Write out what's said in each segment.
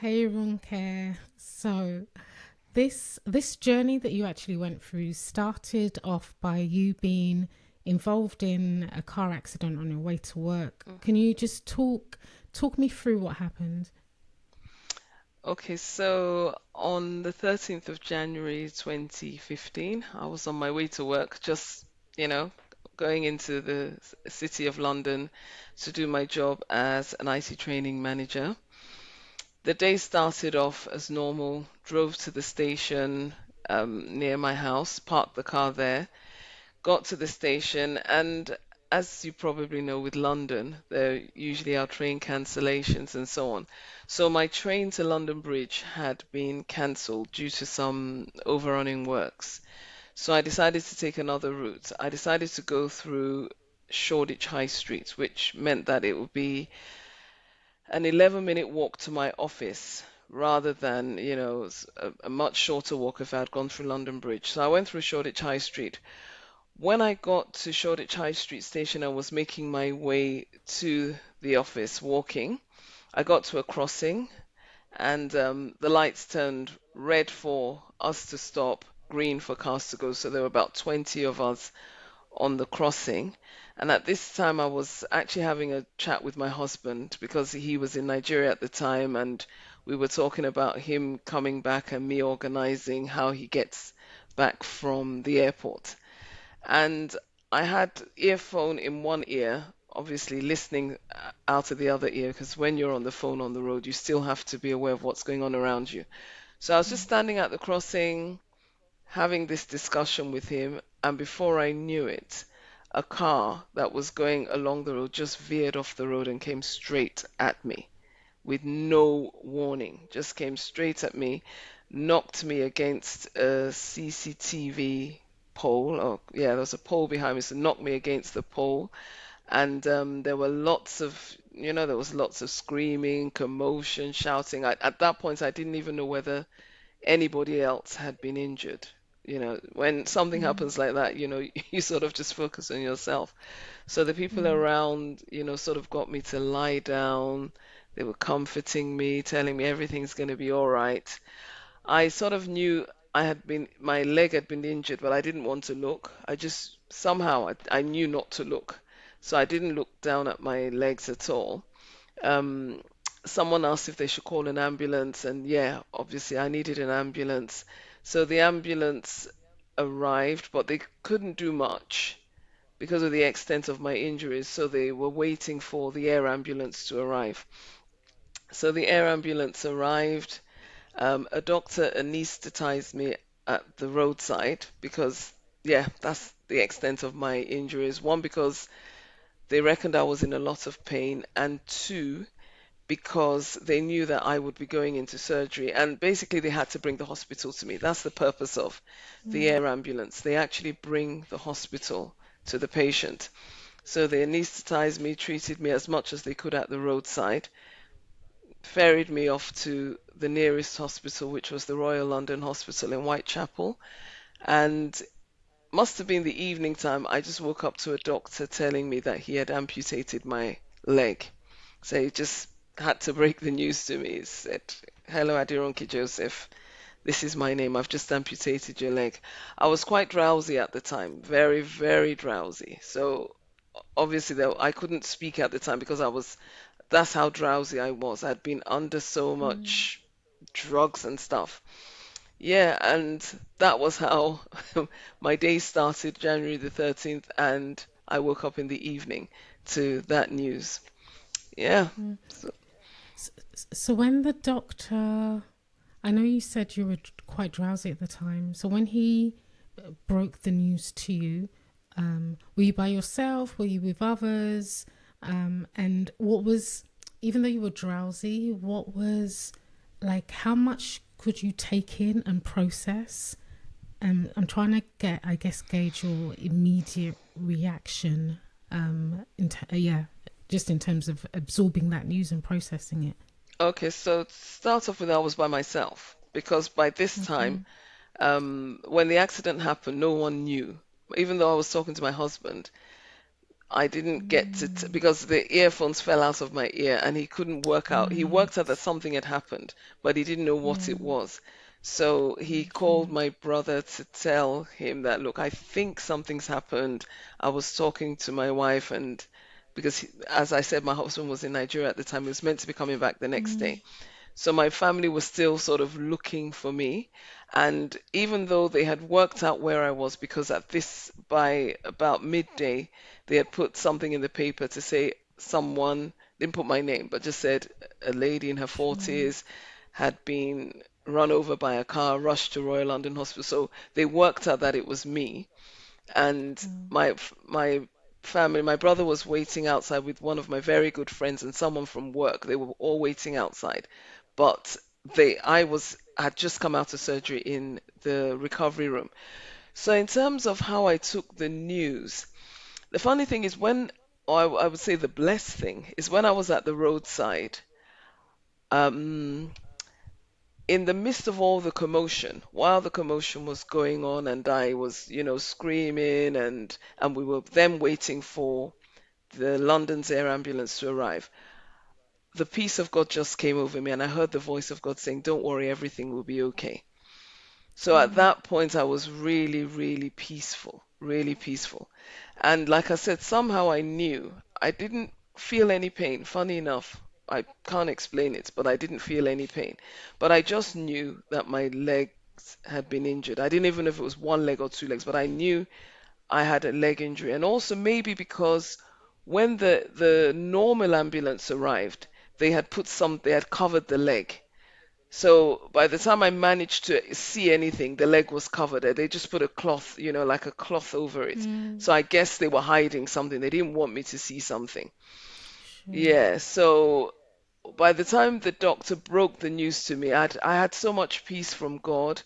Hey Ronke. So this journey that you actually went through started off by you being involved in a car accident on your way to work. Mm. Can you just talk me through what happened? Okay, so on the 13th of January 2015, I was on my way to work, just, you know, going into the city of London to do my job as an IT training manager. The day started off as normal, drove to the station near my house, parked the car there, got to the station, and as you probably know, with London, there usually are train cancellations and so on. So my train to London Bridge had been cancelled due to some overrunning works. So I decided to take another route. I decided to go through Shoreditch High Street, which meant that it would be an 11-minute walk to my office rather than, a much shorter walk if I had gone through London Bridge. So I went through Shoreditch High Street. When I got to Shoreditch High Street station, I was making my way to the office walking. I got to a crossing and the lights turned red for us to stop, green for cars to go. So there were about 20 of us on the crossing. And at this time, I was actually having a chat with my husband because he was in Nigeria at the time, and we were talking about him coming back and me organizing how he gets back from the airport. And I had earphone in one ear, obviously listening out of the other ear, because when you're on the phone on the road, you still have to be aware of what's going on around you. So I was just standing at the crossing, having this discussion with him, and before I knew it, a car that was going along the road just veered off the road and came straight at me with no warning, just came straight at me, knocked me against a CCTV pole. Oh, yeah, there was a pole behind me, so knocked me against the pole. And there were lots of, there was lots of screaming, commotion, shouting. At that point, I didn't even know whether anybody else had been injured. When something Mm, happens like that, you sort of just focus on yourself. So the people mm, around, sort of got me to lie down. They were comforting me, telling me everything's going to be all right. I sort of knew my leg had been injured, but I didn't want to look. I just, somehow, I knew not to look. So I didn't look down at my legs at all. Um, Someone asked if they should call an ambulance, and yeah, obviously I needed an ambulance. So the ambulance arrived, but they couldn't do much because of the extent of my injuries, so they were waiting for the air ambulance to arrive. So the air ambulance arrived. A doctor anesthetized me at the roadside because, yeah, that's the extent of my injuries. One, because they reckoned I was in a lot of pain, and two, because they knew that I would be going into surgery. And basically, they had to bring the hospital to me. That's the purpose of the mm, air ambulance. They actually bring the hospital to the patient. So they anesthetized me, treated me as much as they could at the roadside, ferried me off to the nearest hospital, which was the Royal London Hospital in Whitechapel. And must have been the evening time. I just woke up to a doctor telling me that he had amputated my leg. So he just had to break the news to me. He said, "Hello, Ronke Joseph. This is my name. I've just amputated your leg." I was quite drowsy at the time, very, very drowsy. So obviously, though, I couldn't speak at the time because that's how drowsy I was. I'd been under so mm. much drugs and stuff. Yeah, and that was how my day started, January the 13th, and I woke up in the evening to that news. Yeah. So, So when the doctor, I know you said you were quite drowsy at the time. So when he broke the news to you, were you by yourself? Were you with others? And what was, even though you were drowsy, what was like, how much could you take in and process? I'm trying to get, I guess, gauge your immediate reaction. Yeah, just in terms of absorbing that news and processing it. okay, so to start off with, I was by myself because by this time, Okay. when the accident happened, no one knew. Even though I was talking to my husband, I didn't get to Mm, because the earphones fell out of my ear and he couldn't work out. He right. worked out that something had happened, but he didn't know what Yeah. it was. So he called Sure. my brother to tell him that, look, I think something's happened. I was talking to my wife, and because, as I said, my husband was in Nigeria at the time, he was meant to be coming back the next Mm, day. So my family was still sort of looking for me. And even though they had worked out where I was, because by about midday, they had put something in the paper to say someone, didn't put my name, but just said a lady in her sure. 40s had been run over by a car, rushed to Royal London Hospital. So they worked out that it was me, and Mm, my family, my brother was waiting outside with one of my very good friends and someone from work. They were all waiting outside, but I had just come out of surgery in the recovery room. So in terms of how I took the news, the funny thing is or I would say the blessed thing is when I was at the roadside. Um, in the midst of all the commotion, while the commotion was going on and I was, screaming and we were then waiting for the London's air ambulance to arrive, the peace of God just came over me and I heard the voice of God saying, "Don't worry, everything will be okay." So at mm, that point, I was really, really peaceful, really peaceful. And like I said, somehow I knew I didn't feel any pain. Funny enough, I can't explain it, but I didn't feel any pain. But I just knew that my legs had been injured. I didn't even know if it was one leg or two legs, but I knew I had a leg injury. And also maybe because when the normal ambulance arrived, they had covered the leg. So by the time I managed to see anything, the leg was covered. They just put a cloth, like a cloth over it. mm, So I guess they were hiding something. They didn't want me to see something. sure. Yeah, so by the time the doctor broke the news to me, I had so much peace from God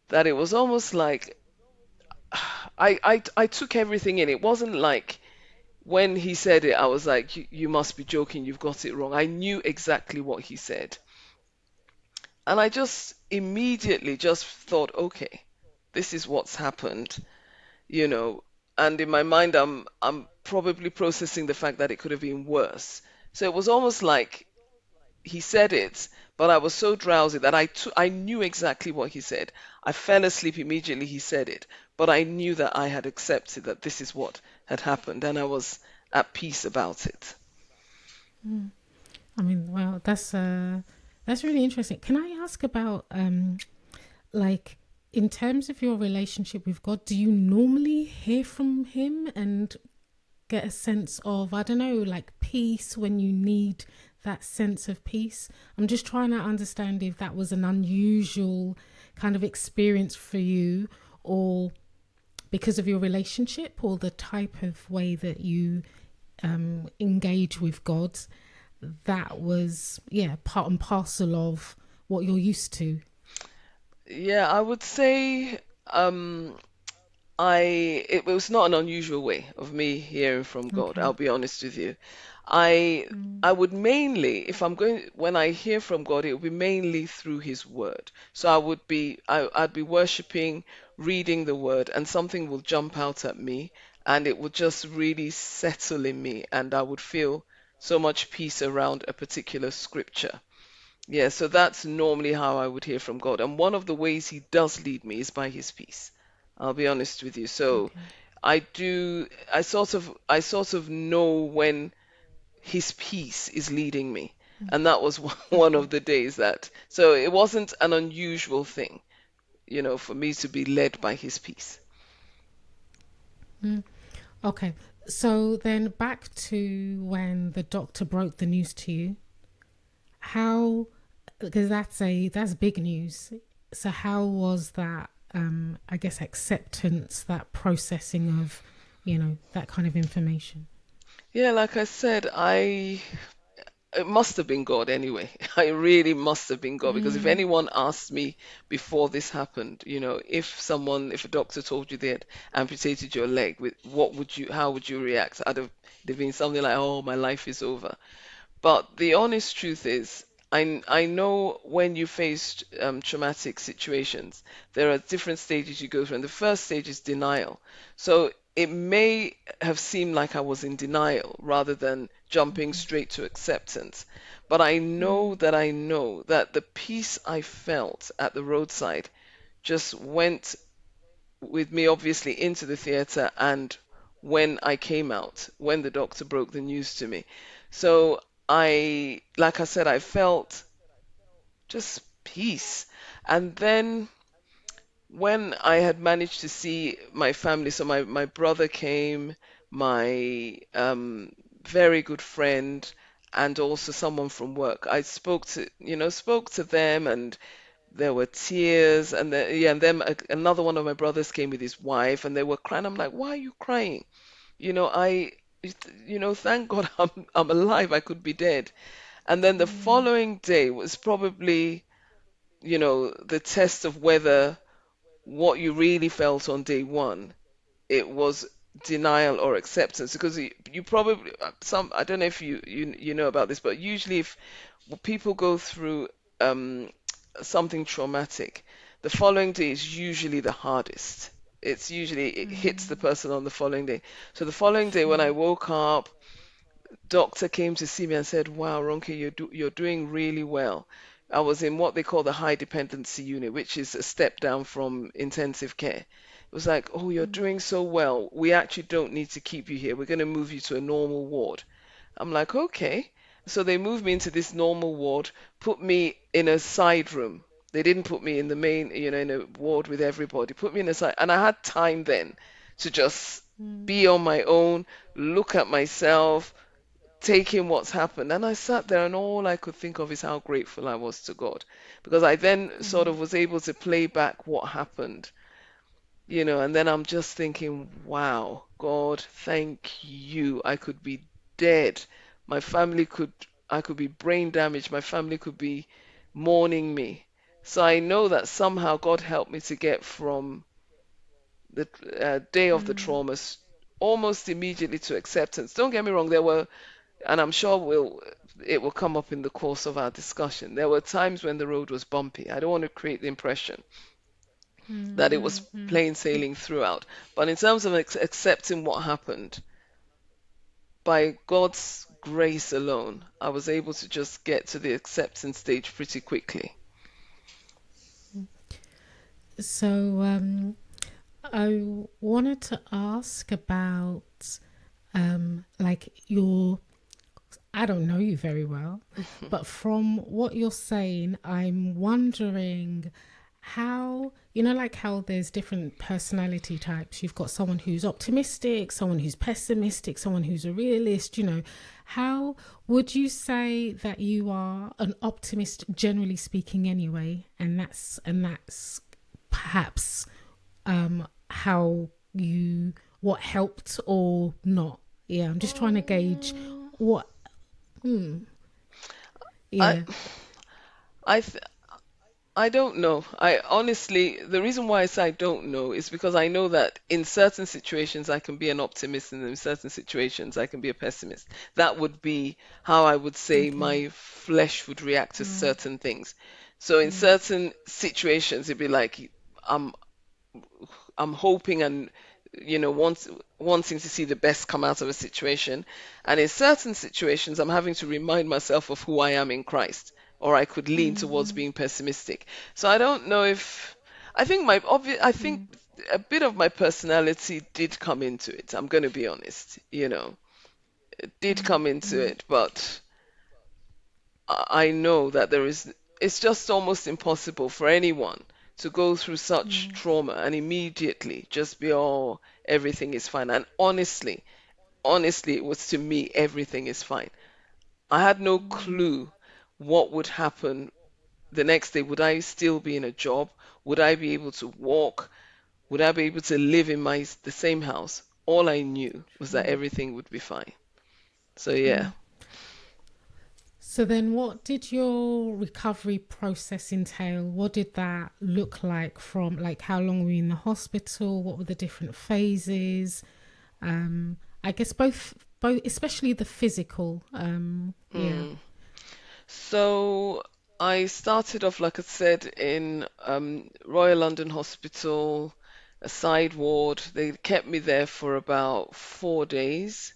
that it was almost like I took everything in. It wasn't like when he said it, I was like, you must be joking, you've got it wrong. I knew exactly what he said. And I just immediately just thought, okay, this is what's happened, you know. And in my mind, I'm probably processing the fact that it could have been worse. So it was almost like he said it, but I was so drowsy that I knew exactly what he said. I fell asleep immediately he said it, but I knew that I had accepted that this is what had happened, and I was at peace about it. Mm. I mean, well, that's really interesting. Can I ask about like in terms of your relationship with God, do you normally hear from him and get a sense of, I don't know, like peace when you need that sense of peace? I'm just trying to understand if that was an unusual kind of experience for you, or because of your relationship, or the type of way that you engage with God, that was, yeah, part and parcel of what you're used to. Yeah, I would say um, it was not an unusual way of me hearing from God. Okay. I'll be honest with you. I Mm, I would mainly, if I'm going, when I hear from God, it will be mainly through His Word. So I'd be worshiping, reading the Word, and something will jump out at me, and it would just really settle in me, and I would feel so much peace around a particular scripture. Yeah, so that's normally how I would hear from God. And one of the ways He does lead me is by His peace. I'll be honest with you. So okay. I sort of know when His peace is leading me. And that was one Okay. of the days so it wasn't an unusual thing, for me to be led by His peace. Mm, okay. So then back to when the doctor broke the news to you. How, because that's big news. So how was that, I guess, acceptance, that processing of, that kind of information? Yeah, like I said, it must have been God anyway. I really must have been God because if Mm, anyone asked me before this happened, if a doctor told you they had amputated your leg, how would you react? It'd have been something like, "Oh, my life is over." But the honest truth is, I know when you face traumatic situations, there are different stages you go through, and the first stage is denial. So it may have seemed like I was in denial rather than jumping straight to acceptance. But Mm, I know that the peace I felt at the roadside just went with me, obviously, into the theater and when I came out, when the doctor broke the news to me. So like I said, I felt just peace. And then when I had managed to see my family, so my brother came, my very good friend, and also someone from work. I spoke to them, and there were tears, and yeah, and then another one of my brothers came with his wife, and they were crying. I'm like, why are you crying? You know, thank God I'm alive. I could be dead. And then the mm, following day was probably, the test of whether what you really felt on day one, it was denial or acceptance. Because you probably, I don't know if you know about this, but usually if people go through um, something traumatic, the following day is usually the hardest. It hits the mm, person on the following day. So the following day when I sure. woke up, doctor came to see me and said, "Wow, Ronke, you're doing really well." I was in what they call the high dependency unit, which is a step down from intensive care. It was like, "Oh, you're Mm, doing so well. We actually don't need to keep you here. We're going to move you to a normal ward." I'm like, "Okay." So they moved me into this normal ward, put me in a side room. They didn't put me in the main, in a ward with everybody. Put me in a side, and I had time then to just mm, be on my own, look at myself, taking what's happened. And I sat there, and all I could think of is how grateful I was to God. Because I then sort mm, of was able to play back what happened, and then I'm just thinking, wow, God, thank you. I could be dead. My family could, I could be brain damaged. My family could be mourning me. So I know that somehow God helped me to get from the day of the mm, traumas almost immediately to acceptance. Don't get me wrong, there were, and I'm sure it will come up in the course of our discussion. There were times when the road was bumpy. I don't want to create the impression mm, that it was mm, mm. plain sailing throughout. But in terms of accepting what happened, by God's grace alone, I was able to just get to the acceptance stage pretty quickly. So, I wanted to ask about like I don't know you very well, but from what you're saying, I'm wondering how, like how there's different personality types. You've got someone who's optimistic, someone who's pessimistic, someone who's a realist. How would you say that you are an optimist, generally speaking, anyway? And that's perhaps how you what helped or not. Yeah, I'm just trying to gauge Mm, what. I Yeah. I th I don't know. I honestly, the reason why I say I don't know is because I know that in certain situations I can be an optimist, and in certain situations I can be a pessimist. That would be how I would say Okay. my flesh would react to Mm, certain things. So in mm, certain situations, it'd be like I'm I'm hoping and wanting to see the best come out of a situation. And in certain situations, I'm having to remind myself of who I am in Christ, or I could lean towards mm, being pessimistic. So I don't know if I think mm, a bit of my personality did come into it. I'm going to be honest, it did mm, come into mm, it, but I know that it's just almost impossible for anyone to go through such mm, trauma and immediately just be, oh, everything is fine. And honestly, it was to me, everything is fine. I had no mm, clue what would happen the next day. Would I still be in a job? Would I be able to walk? Would I be able to live in the same house? All I knew was that sure. everything would be fine. So yeah. Mm. So then, what did your recovery process entail? What did that look like? From like how long were you in the hospital? What were the different phases? I guess both, especially the physical. Yeah. Mm. So I started off, like I said, in Royal London Hospital. a side ward. They kept me there for about 4 days.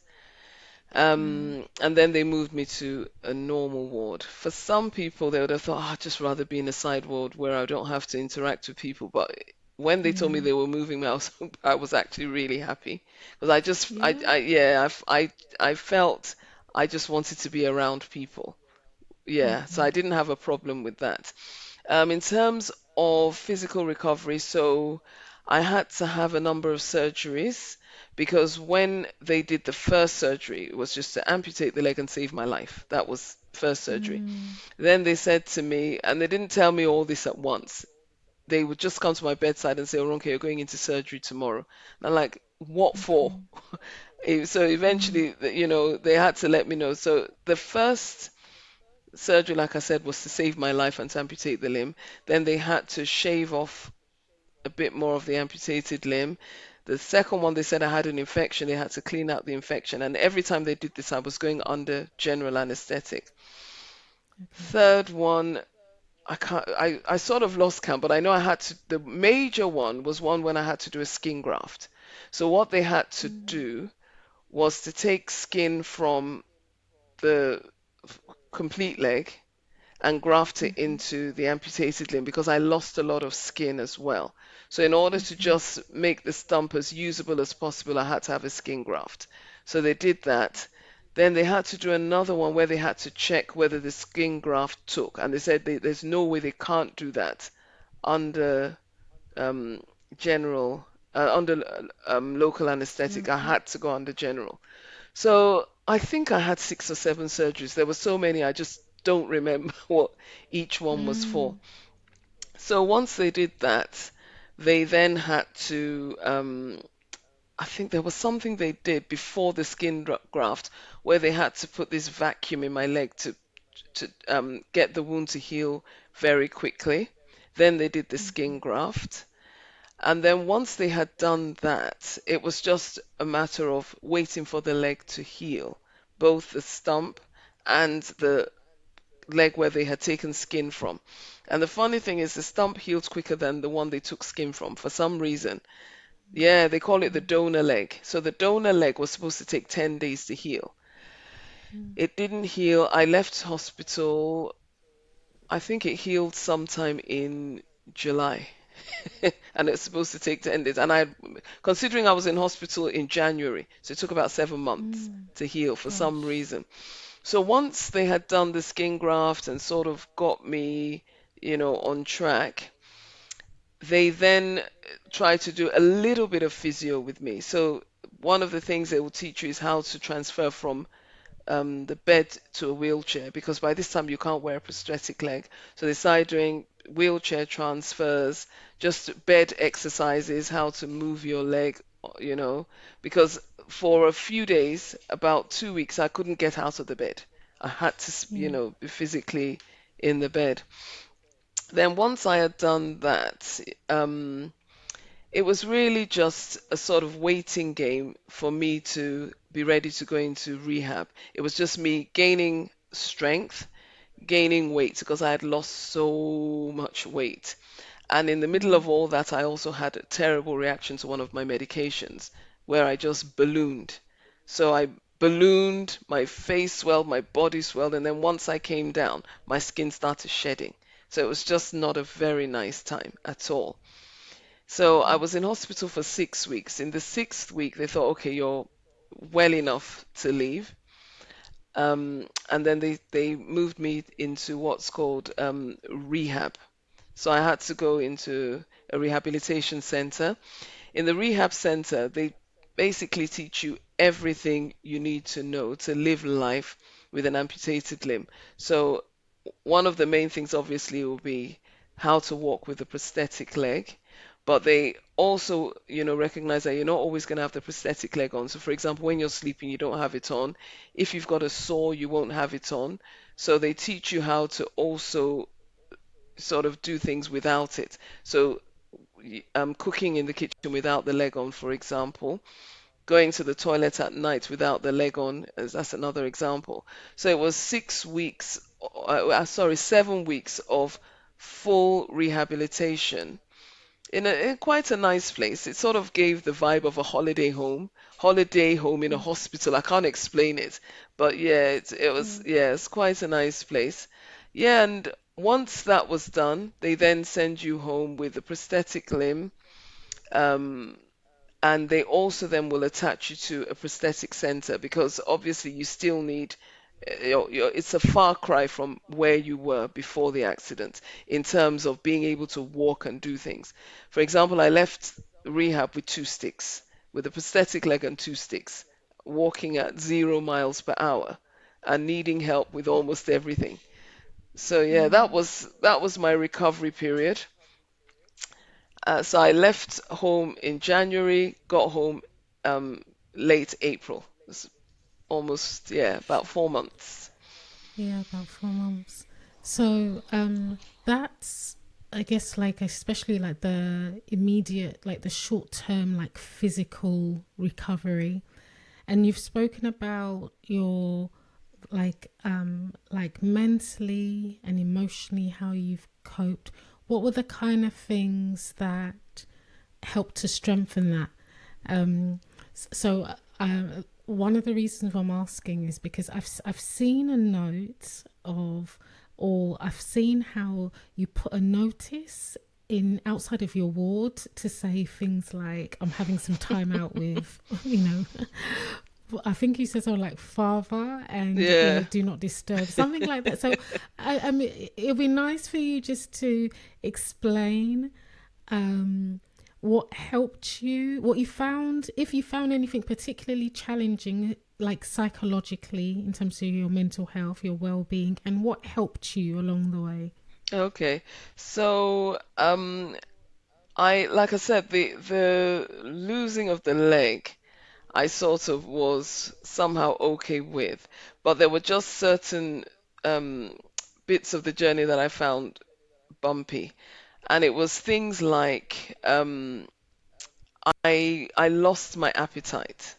Mm. And then they moved me to a normal ward. For some people, they would have thought, oh, I'd just rather be in a side ward where I don't have to interact with people. But when they told me Yeah. they were moving me, I was actually really happy because I just, Yeah. yeah, I felt I just wanted to be around people. Yeah, so I Okay. didn't have a problem with that. In terms of physical recovery, so I had to have a number of surgeries because when they did the first surgery, it was just to amputate the leg and save my life. That was first surgery. Mm. Then they said to me, and they didn't tell me all this at once. They would just come to my bedside and say, "Oh, Ronke, you're going into surgery tomorrow." And I'm like, "What for?" Okay. So Mm. eventually, they had to let me know. So the first surgery, like I said, was to save my life and to amputate the limb. Then they had to shave off a bit more of the amputated limb. The second one, they said I had an infection. They had to clean out the infection. And every time they did this, I was going under general anesthetic. Okay. Third one, I can't, I sort of lost count, but I know I had to, the major one was one when I had to do a skin graft. So what they had to Mm. do was to take skin from the complete leg and graft it Mm-hmm. into the amputated limb because I lost a lot of skin as well. So in order to Okay. just make the stump as usable as possible, I had to have a skin graft. So they did that. Then they had to do another one where they had to check whether the skin graft took, and they said there's no way they can't do that under um, general, under local anesthetic. I Local. had to go under general. So I think I had 6 or 7 surgeries. There were so many, I just don't remember what each one was for. Mm. So once they did that, they then had to, I think there was something they did before the skin graft where they had to put this vacuum in my leg to get the wound to heal very quickly. Then they did the skin graft. And then once they had done that, it was just a matter of waiting for the leg to heal, both the stump and the leg where they had taken skin from. And the funny thing is, the stump healed quicker than the one they took skin from for some reason. Yeah, they call it the donor leg. So the donor leg was supposed to take 10 days to heal. Mm. It didn't heal. I left hospital. I think it healed sometime in July. And it's supposed to take 10 days. And considering I was in hospital in January, so it took about 7 months Mm. to heal for some Gosh. reason. So once they had done the skin graft and sort of got me, on track, they then tried to do a little bit of physio with me. So one of the things they will teach you is how to transfer from the bed to a wheelchair because by this time you can't wear a prosthetic leg. So they started doing wheelchair transfers, just bed exercises, how to move your leg, you know, because for a few days, about 2 weeks, I couldn't get out of the bed. I had to, Yeah. be physically in the bed. Then once I had done that, it was really just a sort of waiting game for me to be ready to go into rehab. It was just me gaining strength, gaining weight because I had lost so much weight. And in the middle of Mm. all that, I also had a terrible reaction to one of my medications where I just ballooned. So I ballooned, my face swelled, my body swelled, and then once I came down, my skin started shedding. So it was just not a very nice time at all. So I was in hospital for 6 weeks. In the sixth week, they thought, okay, you're well enough to leave. And then they moved me into what's called rehab. So I had to go into a rehabilitation center. In the rehab center, they basically teach you everything you need to know to live life with an amputated limb. So one of the main things obviously will be how to walk with a prosthetic leg, but they also, recognize that you're not always going to have the prosthetic leg on. So for example, when you're sleeping, you don't have it on. If you've got a sore, you won't have it on. So they teach you how to also sort of do things without it. So cooking in the kitchen without the leg on, for example, going to the toilet at night without the leg on, that's another example. So it was 6 weeks, sorry, 7 weeks of full rehabilitation. in quite a nice place. It sort of gave the vibe of a holiday home in a hospital. I can't explain it, but yeah, it was Mm. yeah, it's quite a nice place. Yeah, and once that was done, they then send you home with a prosthetic limb. Um, and they also then will attach you to a prosthetic center because obviously you still need it's a far cry from where you were before the accident in terms of being able to walk and do things. For example, I left rehab with two sticks, with a prosthetic leg and two sticks, walking at 0 miles per hour and needing help with almost everything. So yeah, that was my recovery period. So I left home in January, got home um, late April. It's almost, yeah, about 4 months. Yeah, about 4 months. So that's, I guess, like especially like the immediate, like the short term, like physical recovery. And you've spoken about your like mentally and emotionally how you've coped. What were the kind of things that helped to strengthen that? One of the reasons why I'm asking is because I've seen a note of, or I've seen how you put a notice in outside of your ward to say things like I'm having some time out with, you know, I think he says, "Oh, like father," and Yeah. do not disturb, something like that. So, I mean, it'll be nice for you just to explain what helped you, what you found, if you found anything particularly challenging, like psychologically, in terms of your mental health, your well-being, and what helped you along the way. Okay. So, like I said, the losing of the leg, I sort of was somehow okay with, but there were just certain um, bits of the journey that I found bumpy, and it was things like I lost my appetite.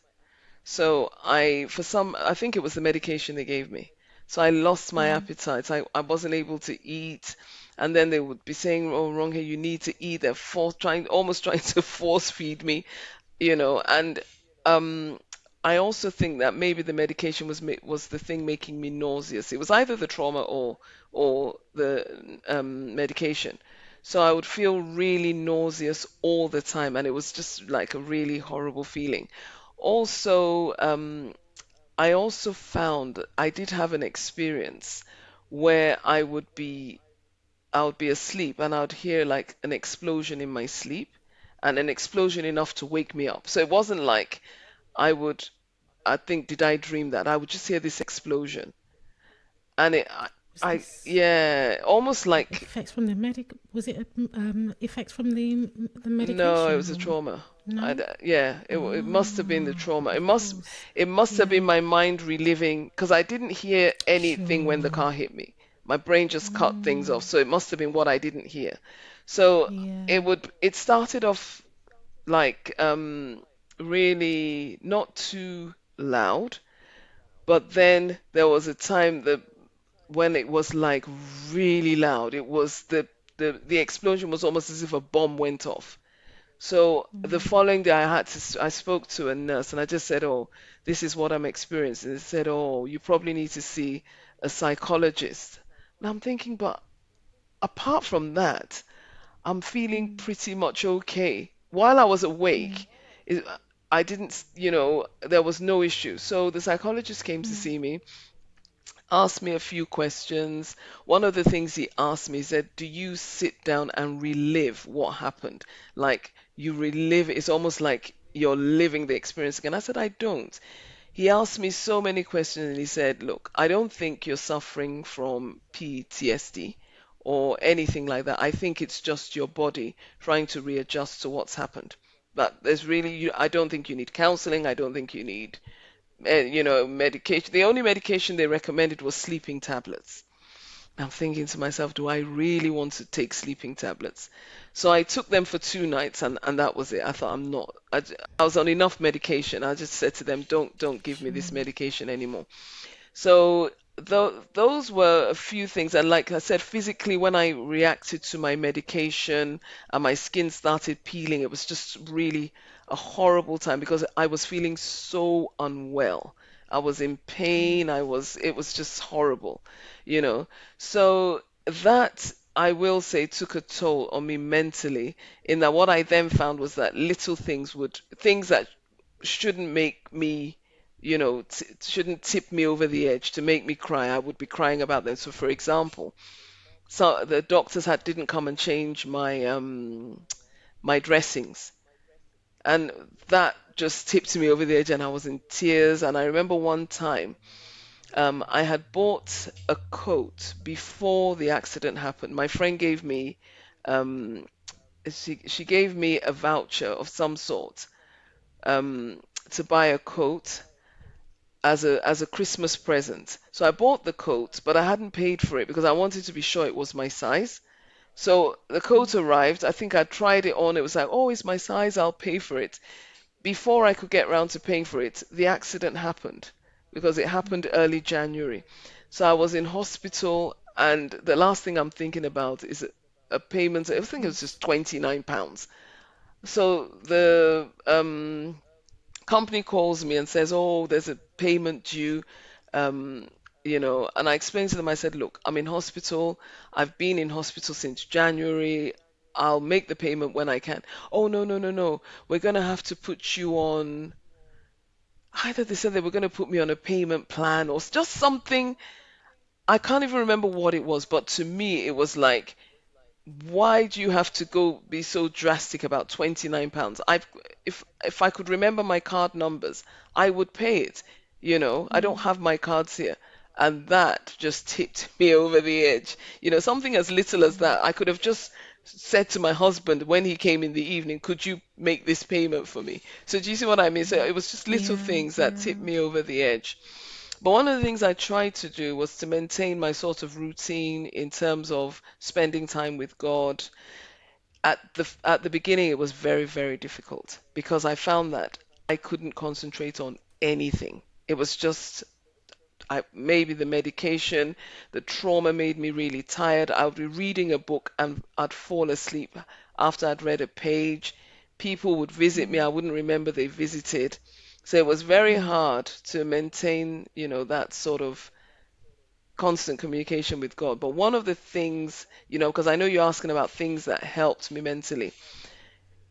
So I think it was the medication they gave me. So I lost my Mm. appetite. I wasn't able to eat. And then they would be saying, oh, Ronke, you need to eat. They're almost trying to force feed me, and um, I also think that maybe the medication was the thing making me nauseous. It was either the trauma or the medication. So I would feel really nauseous all the time, and it was just like a really horrible feeling. Also, I also found I did have an experience where I would be asleep and I would hear like an explosion in my sleep and an explosion enough to wake me up. So it wasn't like I would, I think, did I dream that? I would just hear this explosion. And Was this yeah, almost like, effects from the medic? Was it effects from the no, it medication was a or trauma. no? Yeah, it must have been the Ah, trauma. It of must, course. it must have been Yeah, my mind reliving, because I didn't hear anything when the sure. car hit me. My brain just cut things off. Mm, So it must have been what I didn't hear. So yeah. it started off like really not too loud, but then there was a time that when it was like really loud. It was the explosion was almost as if a bomb went off. So the Mm. following day, I spoke to a nurse and I just said, "Oh, this is what I'm experiencing." They said, "Oh, you probably need to see a psychologist." And I'm thinking, but apart from that, I'm feeling Mm. pretty much okay. While I was Yeah. awake, it, I didn't, there was no issue. So the psychologist came to Mm. see me, asked me a few questions. One of the things he asked me, he said, "Do you sit down and relive what happened? Like you relive it. It's almost like you're living the experience again." I said, "I don't." He asked me so many questions and he said, "Look, I don't think you're suffering from PTSD or anything like that. I think it's just your body trying to readjust to what's happened. But I don't think you need counseling. I don't think you need, medication. The only medication they recommended was sleeping tablets." I'm thinking to myself, do I really want to take sleeping tablets? So I took them for 2 nights and that was it. I thought I'm not. I was on enough medication. I just said to them, don't give me this Sure. medication anymore. So those were a few things. And like I said, physically, when I reacted to my medication and my skin started peeling, it was just really a horrible time because I was feeling so unwell. I was in pain. It was just horrible, you know. So that I will say took a toll on me mentally, in that what I then found was that little things that shouldn't make me, shouldn't tip me over the edge to make me cry. I would be crying about them. So, for example, so the doctors had didn't come and change my dressings, and that just tipped me over the edge, and I was in tears. And I remember one time, I had bought a coat before the accident happened. My friend gave me, um, she gave me a voucher of some sort, um, to buy a coat as a Christmas present. So I bought the coat, but I hadn't paid for it because I wanted to be sure it was my size. So the coat arrived. I think I tried it on. It was like, oh, it's my size. I'll pay for it. Before I could get round to paying for it, the accident happened because it happened early January. So I was in hospital, and the last thing I'm thinking about is a payment. I think it was just £29. So the company calls me and says, "Oh, there's a payment due." Um, and I explained to them, I said, "Look, I'm in hospital. I've been in hospital since January. I'll make the payment when I can." "Oh, no, no, no, no. We're gonna have to put you on." Either they said they were gonna put me on a payment plan or just something. I can't even remember what it was, but to me, it was like, why do you have to go be so drastic about £29? If I could remember my card numbers, I would pay it. I don't have my cards here. And that just tipped me over the edge. Something as little as that. I could have just said to my husband when he came in the evening, could you make this payment for me? So do you see what I mean? So it was just little Yeah, things that tipped yeah. me over the edge. But one of the things I tried to do was to maintain my sort of routine in terms of spending time with God. At the beginning, it was very, very difficult because I found that I couldn't concentrate on anything. It was just maybe the medication, the trauma made me really tired. I would be reading a book and I'd fall asleep after I'd read a page. People would visit me, I wouldn't remember they visited. So it was very Mm, hard to maintain, that sort of constant communication with God. But one of the things, because I know you're asking about things that helped me mentally,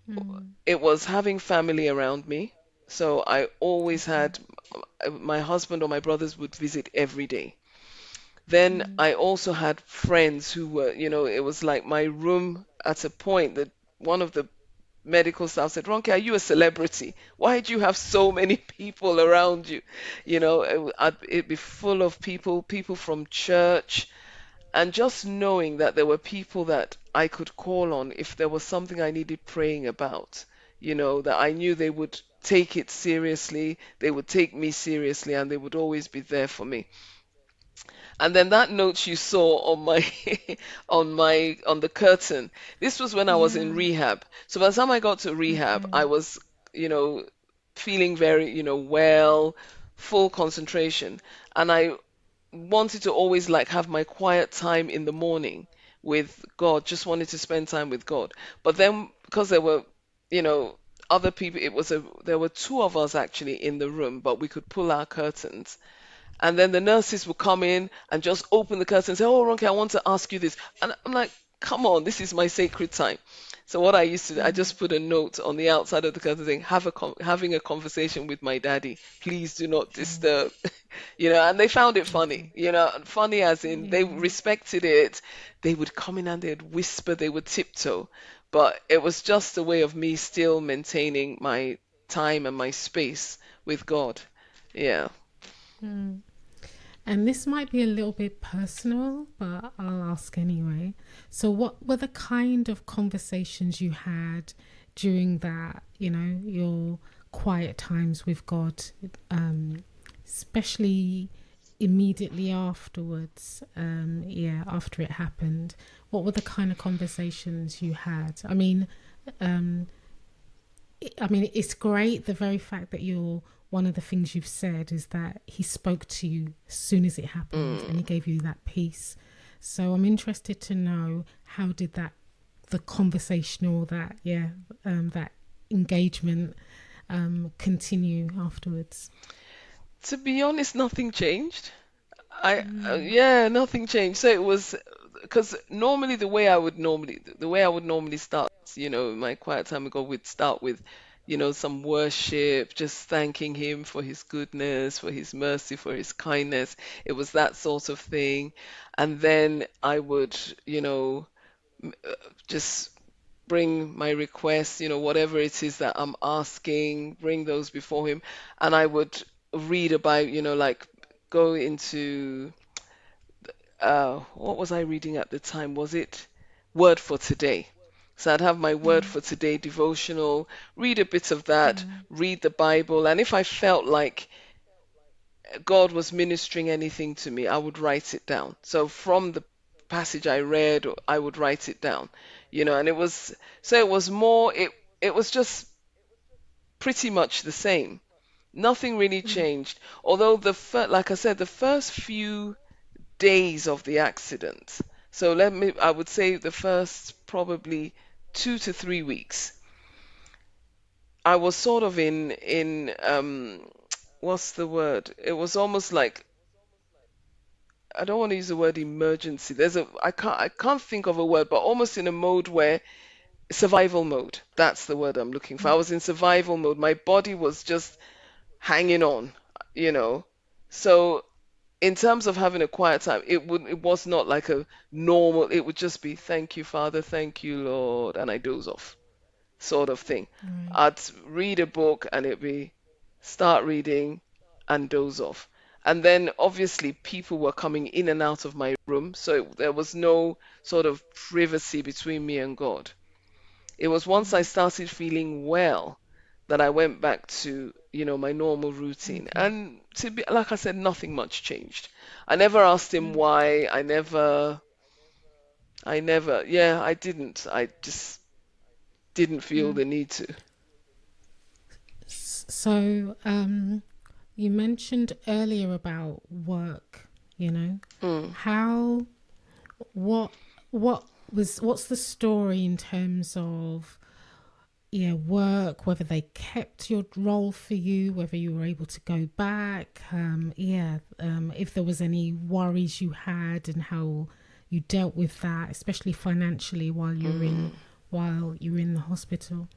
mm, it was having family around me. So I always okay. had my husband or my brothers would visit every day. Then Mm, I also had friends who were, it was like my room at a point that one of the medical staff said, Ronke, are you a celebrity? Why do you have so many people around you? It'd be full of people from church, and just knowing that there were people that I could call on if there was something I needed praying about, that I knew they would take it seriously, they would take me seriously, and they would always be there for me. And then that note you saw on my on the curtain, this was when I was in yeah, rehab. So by the time I got to rehab, okay. I was, you know, feeling very, well, full concentration. And I wanted to always like have my quiet time in the morning with God, just wanted to spend time with God. But then because there were, you know, other people, there were two of us actually in the room, but we could pull our curtains, and then the nurses would come in and just open the curtain and say, "Oh, Ronke, I want to ask you this." And I'm like, "Come on, this is my sacred time." So what I used to do, I Mm, just put a note on the outside of the curtain saying, having a conversation with my daddy. Please do not disturb." And they found it funny, okay. funny as in they Yeah. respected it. They would come in and they'd whisper, they would tiptoe. But it was just a way of me still maintaining my time and my space with God. Yeah. Mm. And this might be a little bit personal, but I'll ask anyway. So, what were the kind of conversations you had during that, your quiet times with God, um, especially immediately afterwards? Yeah, after it happened. What were the kind of conversations you had? Um, I mean, it's great the very fact that you're one of the things you've said is that he spoke to you as soon as it happened and he Mm. gave you that peace. So I'm interested to know, how did that, the conversational, that, yeah, that engagement continue afterwards? To be honest, nothing changed. Yeah, nothing changed. So it was because normally the way I would normally start, my quiet time with God would start with, some worship, just thanking Him for His goodness, for His mercy, for His kindness. It was that sort of thing. And then I would, just bring my requests, whatever it is that I'm asking, bring those before Him. And I would read about, like go into what was I reading at the time? Was it Word for Today? So I'd have my Word for Today devotional, read a bit of that, Right. read the Bible, and if I felt like God was ministering anything to me, I would write it down. So from the passage I read, I would write it down, and it was more, it was just pretty much the same. Nothing really Right. changed. Although like I said, the first few days of the accident. So I would say the first probably 2 to 3 weeks, I was sort of what's the word? It was almost like, I don't want to use the word emergency. I can't think of a word, but almost in a mode where survival mode. That's the word I'm looking for. I was in survival mode. My body was just hanging on, you know. So in terms of having a quiet time, it was not like a normal, it would just be thank you, Father, thank you, Lord, and I doze off sort of thing. Right. I'd read a book and it'd be start reading and doze off. And then obviously people were coming in and out of my room, so there was no sort of privacy between me and God. It was once I Right. started feeling well that I went back to, my normal routine. Okay. And to be, like I said, nothing much changed. I never asked him Right. why. Yeah, I didn't. I just didn't feel Mm. the need to. So, you mentioned earlier about work, you know, Mm. how, what, what's the story in terms of, yeah, work, whether they kept your role for you, whether you were able to go back, if there was any worries you had and how you dealt with that, especially financially Mm. while you're in the hospital.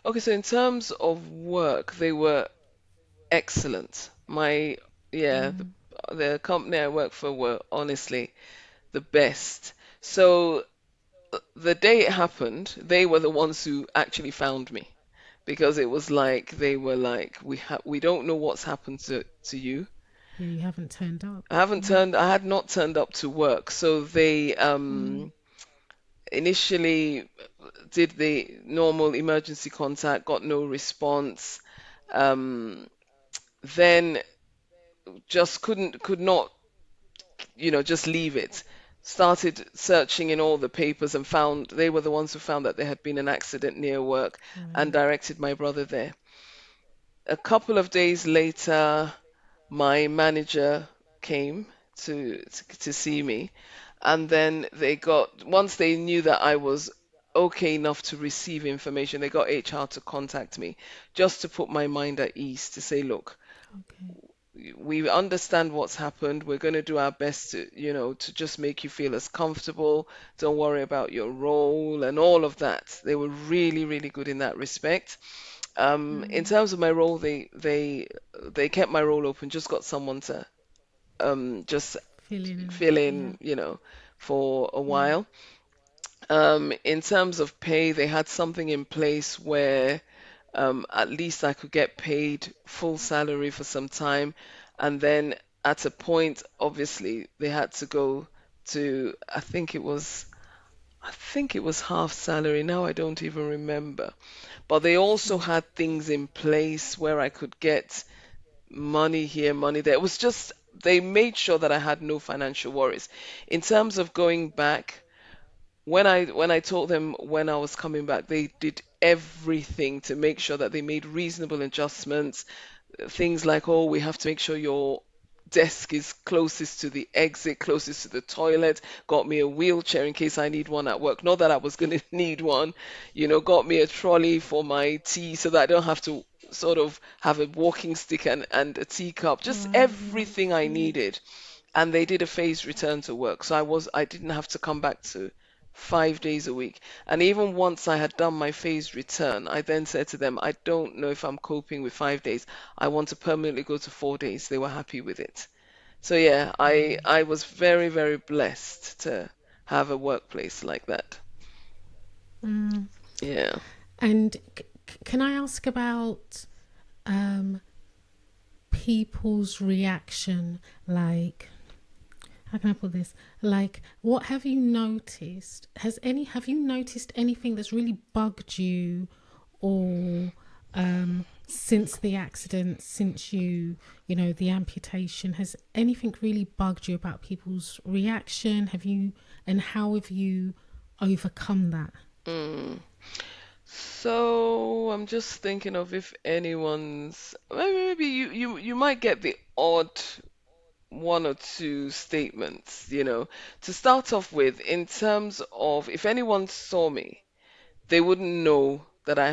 Okay, so in terms of work, they were excellent. Yeah, Mm. the company I work for were honestly the best. So the day it happened, they were the ones who actually found me because it was like they were like, we don't know what's happened to you. Yeah, you haven't turned up. I had not turned up to work, so they Mm. initially did the normal emergency contact, got no response. Um, then just could not, just leave it. Started searching in all the papers and found they were the ones who found that there had been an accident near work and Right. directed my brother there. A couple of days later, my manager came to see me, and then once they knew that I was okay enough to receive information, they got HR to contact me just to put my mind at ease to say, look, Okay. we understand what's happened. We're going to do our best to just make you feel as comfortable. Don't worry about your role and all of that. They were really, really good in that respect. In Mm. terms of my role, they kept my role open, just got someone to just Feeling, fill yeah. in, for a Mm. while. In terms of pay, they had something in place where at least I could get paid full salary for some time. And then at a point, obviously, they had to go to, I think it was half salary. Now I don't even remember. But they also Sure. had things in place where I could get money here, money there. It was just, they made sure that I had no financial worries. In terms of going back, when I told them when I was coming back, they did everything to make sure that they made reasonable adjustments. things like, oh, we have to make sure your desk is closest to the exit, closest to the toilet, got me a wheelchair in case I need one at work. Not that I was going to need one, got me a trolley for my tea so that I don't have to sort of have a walking stick and a teacup, just Right. everything I needed. And they did a phased return to work. So I didn't have to come back to 5 days a week. And even once I had done my phased return, I then said to them, I don't know if I'm coping with 5 days. I want to permanently go to 4 days. They were happy with it. So yeah, I was very, very blessed to have a workplace like that. Mm. Yeah. And can I ask about um, people's reaction? Like, how can I put this? Like, what have you noticed? Have you noticed anything that's really bugged you, or since the accident, since the amputation, has anything really bugged you about people's reaction? And how have you overcome that? Mm. So I'm just thinking of if anyone's maybe you might get the odd one or two statements, to start off with, in terms of if anyone saw me, they wouldn't know that I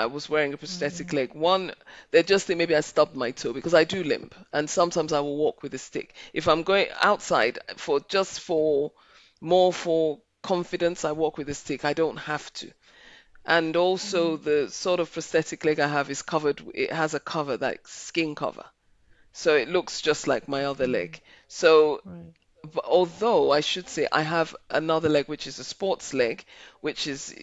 was wearing a prosthetic leg. One, they just think maybe I stubbed my toe because I do limp, and sometimes I will walk with a stick. If I'm going outside for more for confidence, I walk with a stick. I don't have to. And also the sort of prosthetic leg I have is covered, it has a cover, that skin cover. So it looks just like my other leg. So Right. although I should say I have another leg, which is a sports leg, which is,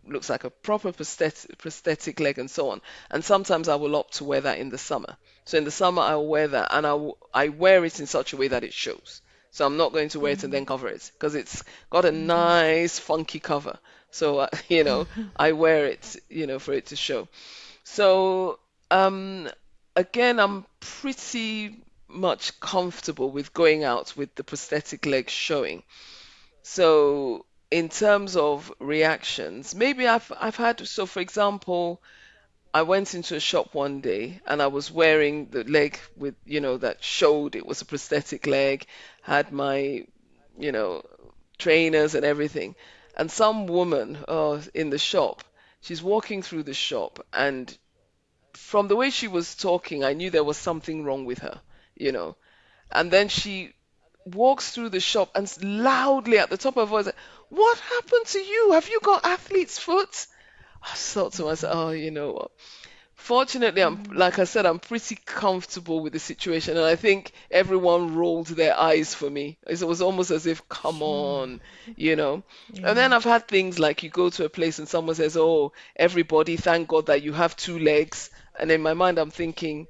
looks like a proper prosthetic leg and so on. And sometimes I will opt to wear that in the summer. So in the summer, I will wear that and I wear it in such a way that it shows. So I'm not going to wear it and then cover it because it's got a nice funky cover. So, I wear it, for it to show. So, um, again, I'm pretty much comfortable with going out with the prosthetic leg showing. So, in terms of reactions, maybe I've had, so for example, I went into a shop one day and I was wearing the leg with, that showed it was a prosthetic leg, had my, you know, trainers and everything. And some woman in the shop, she's walking through the shop, and from the way she was talking, I knew there was something wrong with her, you know. And then she walks through the shop and loudly at the top of her voice, "What happened to you? Have you got athlete's foot?" I thought to Oh myself, "Oh, gosh. you know what? Fortunately, like I said, I'm pretty comfortable with the situation, and I think everyone rolled their eyes for me. It was almost as if, come Sure. on, you know. And Yeah. then I've had things like you go to a place and someone says, "Oh, everybody, thank God that you have two legs." And in my mind, I'm thinking,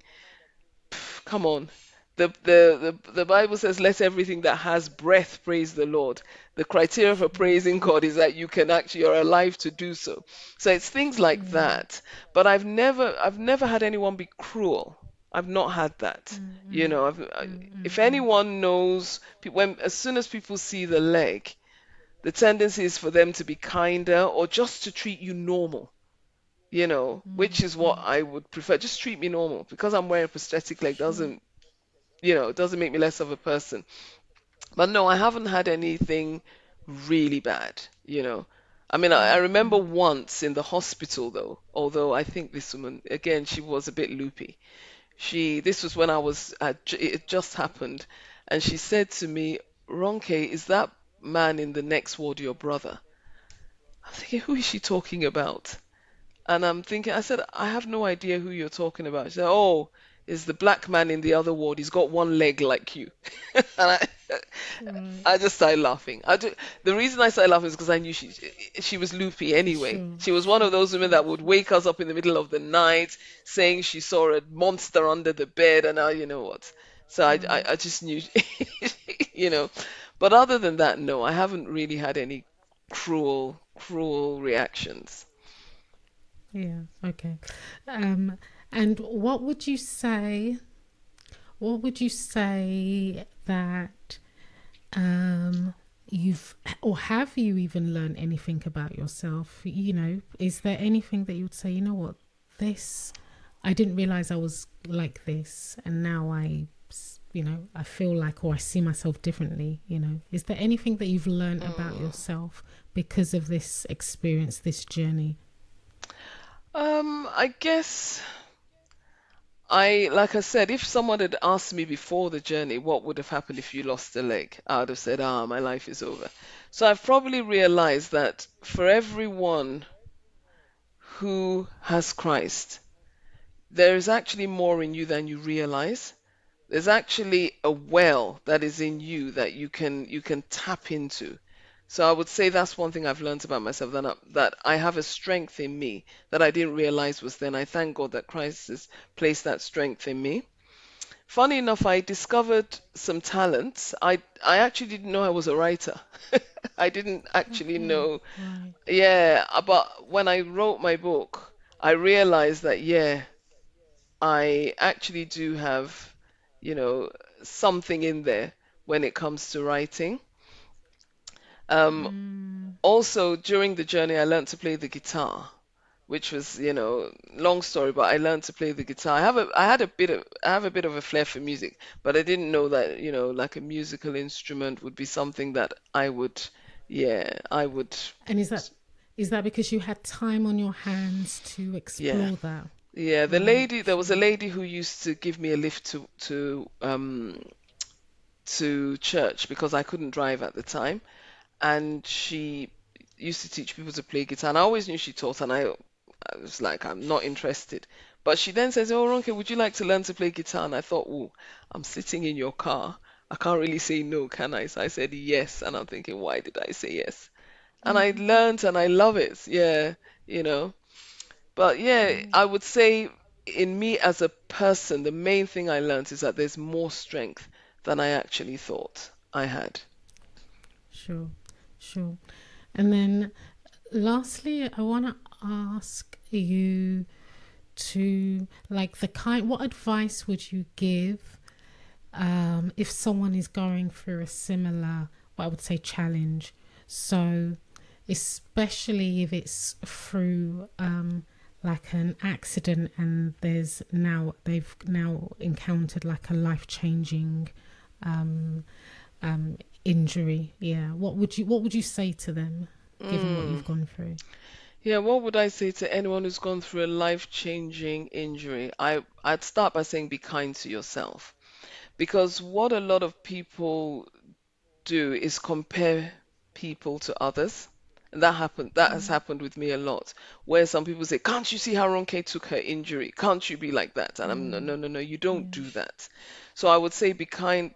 come on. The Bible says, let everything that has breath praise the Lord. The criteria for praising God is that you can actually, you're alive to do so. So it's things like Yeah. that. But I've never had anyone be cruel. I've not had that. If anyone knows, as soon as people see the leg, the tendency is for them to be kinder or just to treat you normal, which is what I would prefer. Just treat me normal because I'm wearing a prosthetic leg Sure. doesn't make me less of a person. But no, I haven't had anything really bad, I mean, I remember once in the hospital though, although I think this woman, again, she was a bit loopy. This was when it had just happened, and she said to me, "Ronke, is that man in the next ward your brother?" I'm thinking, who is she talking about? And I'm thinking, I said, I have no idea who you're talking about. She said, oh, is the black man in the other ward. He's got one leg like you. And Right. I just started laughing. The reason I started laughing is because I knew she was loopy anyway. Sure. She was one of Sure. those women Sure. that would wake us up in the middle of the night saying she saw a monster under the bed, and now you know what. So I just knew, you know. But other than that, no, I haven't really had any cruel reactions. Yeah. Okay. Um, and what would you say that um you've or have you even learned anything about yourself? Is there anything that you'd say, you know what, this I didn't realize I was like this, and now I feel like, or I see myself differently. Is there anything that you've learned about Mm. yourself because of this experience, this journey? I guess like I said, if someone had asked me before the journey, what would have happened if you lost a leg? I would have said, my life is over. So I've probably realized that for everyone who has Christ, there is actually more in you than you realize. There's actually a well that is in you that you can tap into. So I would say that's one thing I've learned about myself, that I have a strength in me that I didn't realize was then. I thank God that Christ has placed that strength in me. Funny enough, I discovered some talents. I actually didn't know I was a writer. I didn't actually Okay, know. right. Yeah, but when I wrote my book, I realized that, yeah, I actually do have, you know, something in there when it comes to writing. Um, Mm, Also, during the journey, I learned to play the guitar, which was, long story, but I learned to play the guitar. I have a bit of a flair for music, but I didn't know that, like a musical instrument would be something that yeah, I would, and is that because you had time on your hands to yeah. explore that? Yeah, Right, there was a sure. lady who used to give me a lift to church because I couldn't drive at the time, and she used to teach people to play guitar. And I always knew she taught, and I was like, I'm not interested. But she then says, "Oh, Ronke, would you like to learn to play guitar?" And I thought, "Oh, I'm sitting in your car. I can't really say no, can I?" So I said yes, and I'm thinking, why did I say yes? And I Mm, learned, and I love it. Yeah, you know. But yeah, mm, I would say in me as a person, the main thing I learned is that there's more strength than I actually thought I had. sure, sure. And then lastly, I want to ask you to, like, what advice would you give if someone is going through a similar, what I would say, challenge? So, especially if it's through like an accident, and they've now encountered like a life changing um, injury. Yeah, what would you say to them, given what Mm. you've gone through? Yeah, what would I say to anyone who's gone through a life-changing injury? I'd start by saying be kind to yourself. Because what a lot of people do is compare people to others. And that has Mm, happened with me a lot, where some people say, "Can't you see how Ronke took her injury? Can't you be like that?" And I'm, no, mm, no, no, no, you don't yeah. do that. So I would say be kind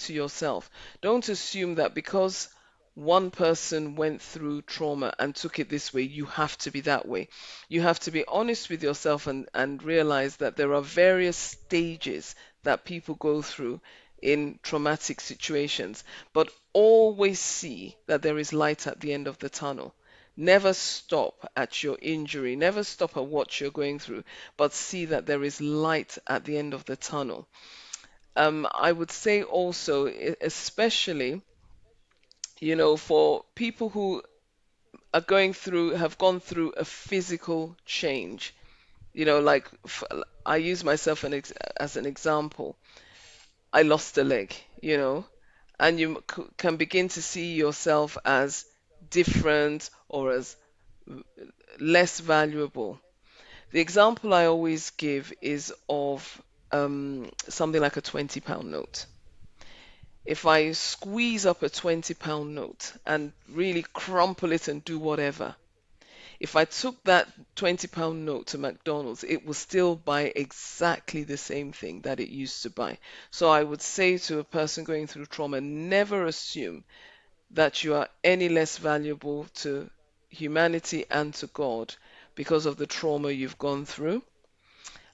to yourself. Don't assume that because one person went through trauma and took it this way, you have to be that way. You have to be honest with yourself and realize that there are various stages that people go through in traumatic situations, but always see that there is light at the end of the tunnel. Never stop at your injury, never stop at what you're going through, but see that there is light at the end of the tunnel. I would say also, especially, for people who have gone through a physical change, like I use myself as an example. I lost a leg, and you can begin to see yourself as different or as less valuable. The example I always give is of something like a £20 note. If I squeeze up a £20 note and really crumple it and do whatever, if I took that £20 note to McDonald's, it will still buy exactly the same thing that it used to buy. So I would say to a person going through trauma, never assume that you are any less valuable to humanity and to God because of the trauma you've gone through.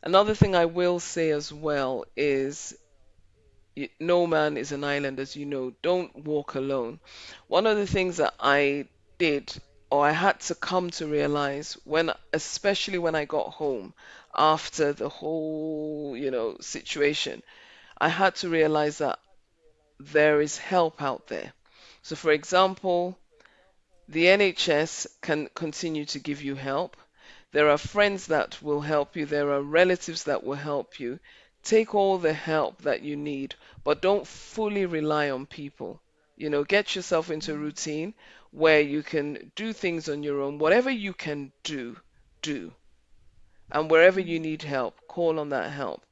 Another thing I will say as well is no man is an island, as you know. Don't walk alone. One of the things that I did, or I had to come to realize especially when I got home after the whole, situation, I had to realize that there is help out there. So, for example, the NHS can continue to give you help. There are friends that will help you. There are relatives that will help you. Take all the help that you need, but don't fully rely on people. Get yourself into a routine where you can do things on your own. Whatever you can do, do. And wherever you need help, call on that help.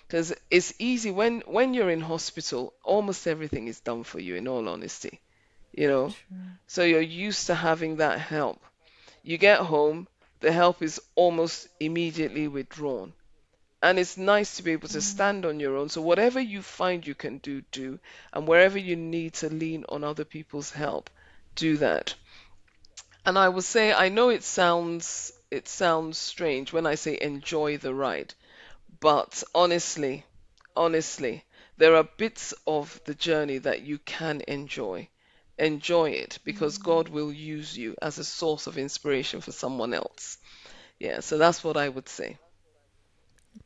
Because it's easy when you're in hospital, almost everything is done for you, in all honesty, you know. True. So you're used to having that help. You get home, the help is almost immediately withdrawn. And it's nice to be able to stand on your own. So whatever you find you can do, do. And wherever you need to lean on other people's help, do that. And I will say, I know it sounds strange when I say enjoy the ride, but honestly, there are bits of the journey that you can enjoy. Enjoy it because God will use you as a source of inspiration for someone else. Yeah, so that's what I would say.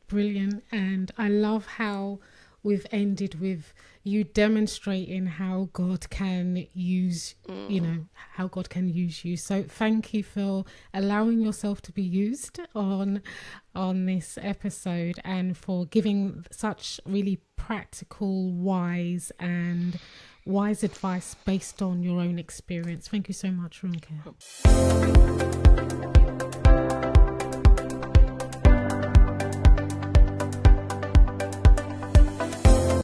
Brilliant. And I love how we've ended with you demonstrating how God can use, Mm. how God can use you. So thank you for allowing yourself to be used on this episode, and for giving such really practical, wise advice based on your own experience. Thank you so much, Ronke.